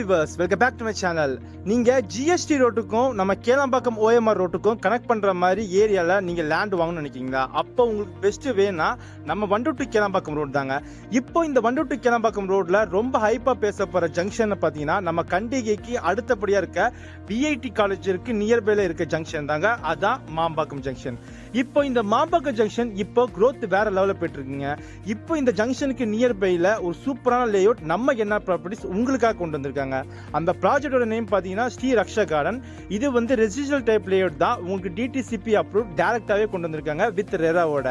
Viewers, welcome back to my channel. நீங்க GST ரோட்டுக்கும் நம்ம கேளம்பாக்கம் ஓஎம்ஆர் ரோட்டுக்கும் கனெக்ட் பண்ற மாதிரி ஏரியால நீங்க லேண்ட் வாங்கணும்னு நினைக்கிறீங்களா? அப்போ உங்களுக்கு பெஸ்ட் வேனா நம்ம வண்டூர் டு கேளம்பாக்கம் ரோடு தாங்க. இப்போ இந்த வண்டூர் டு கேளம்பாக்கம் ரோட்ல ரொம்ப ஹைப்பா பேசப்படுற ஜங்ஷன் பாத்தீங்கன்னா நம்ம கண்டிகைக்கு அடுத்தபடியா இருக்க விஐடி காலேஜ் இருக்கு நியர்பைல இருக்க ஜங்ஷன் தாங்க. அதான் மாம்பாக்கம் ஜங்ஷன். இப்போ இந்த மாம்பாக்கம் ஜங்ஷன் இப்போ growth வேற லெவல்ல போயிட்டு இருக்குங்க. இப்போ இந்த ஜங்ஷனுக்கு நியர்பைல ஒரு சூப்பரான லேஅவுட் நம்ம என்ன ப்ராப்பர்ட்டிஸ் உங்களுக்காக கொண்டு வந்திருக்காங்க. அந்த ப்ராஜெக்டோட நேம் பாத்தீங்கன்னா ஸ்ரீ ரக்ஷா கார்டன். இது வந்து ரெசிடென்ஷியல் டைப் லேஅவுட் தான். உங்களுக்கு டிடிசிபி அப்ரூவ் டைரக்டாவே கொண்டு வந்திருக்காங்க வித் ரெராவோட.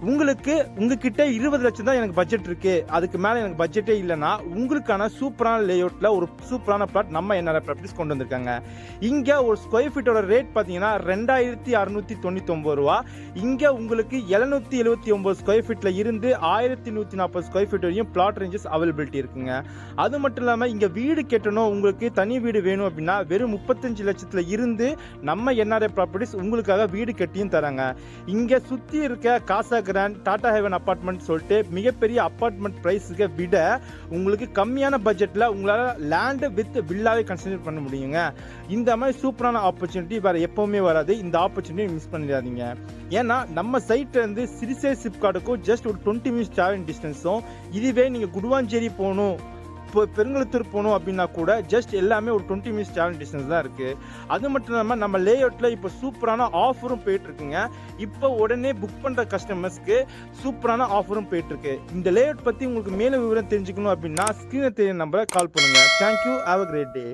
உங்களுக்கு உங்ககிட்ட 20 லட்சம் தான் எனக்கு பட்ஜெட் இருக்கு, அதுக்கு மேல எனக்கு பட்ஜெட்டே இல்லைன்னா உங்களுக்கான சூப்பரான லேஅவுட்ல ஒரு சூப்பரான பிளாட் நம்ம என்ன ப்ராப்பர்ட்டிஸ் கொண்டு வந்திருக்காங்க. இங்க ஒரு ஸ்கொயர் ஃபீட்டோட ரேட் பாத்தீங்கன்னா 2699 ரூபா. இங்க உங்களுக்கு 779 ஸ்கொயர் ஃபீட்ல இருந்து 1140 ஸ்கொயர் ஃபீட் வரையும் பிளாட் ரேஞ்சஸ் அவைலபிலிட்டி இருக்குங்க. அது மட்டும் இல்லாம இங்க வீடு கட்டணும், உங்களுக்கு தனி வீடு வேணும் அப்படின்னா வெறும் 35 லட்சத்துல இருந்து நம்ம என்ஆர்ஐ ப்ராப்பர்ட்டிஸ் உங்களுக்காக வீடு கட்டியும் தராங்க. இங்க சுத்தி இருக்க காசா கிராண்ட், டாடா ஹெவன் அபார்ட்மெண்ட் சொல்லிட்டு மிகப்பெரிய அபார்ட்மெண்ட் பிரைஸுக்கு விட உங்களுக்கு கம்மியான பட்ஜெட்ல உங்களால லேண்ட் வித் வில்லாவே கன்சிடர் பண்ண முடியுங்க. இந்த மாதிரி சூப்பரான ஆப்பர்ச்சுனிட்டி வேற எப்பவுமே வராது. இந்த ஆப்பர்ச்சுனிட்டி மிஸ் பண்ணிடாதீங்க. ஏன்னா நம்ம சைட்ல இருந்து சிறுசை சிப்காட்டுக்கும் ஜஸ்ட் ஒரு 20 மினிட்ஸ் டிராவலிங் டிஸ்டன்ஸும், இதுவே நீங்க குடுவாஞ்சேரி போகணும், இப்போ பெருங்குளத்தூர் போகணும் அப்படின்னா கூட ஜஸ்ட் எல்லாமே ஒரு 20 மினிட்ஸ் டிராவலிங் டிஸ்டன்ஸ் தான் இருக்கு. அது மட்டும் இல்லாமல் நம்ம லேஅவுட்ல இப்போ சூப்பரான ஆஃபரும் போயிட்டு இருக்குங்க. இப்போ உடனே புக் பண்ற கஸ்டமர்ஸ்க்கு சூப்பரான ஆஃபரும் போயிட்டு இருக்கு. இந்த லேஅவுட் பத்தி உங்களுக்கு மேலும் விவரம் தெரிஞ்சுக்கணும் அப்படின்னா ஸ்கிரீன்ல தெரிய நம்பரை கால் பண்ணுங்க. Thank you, have a great day.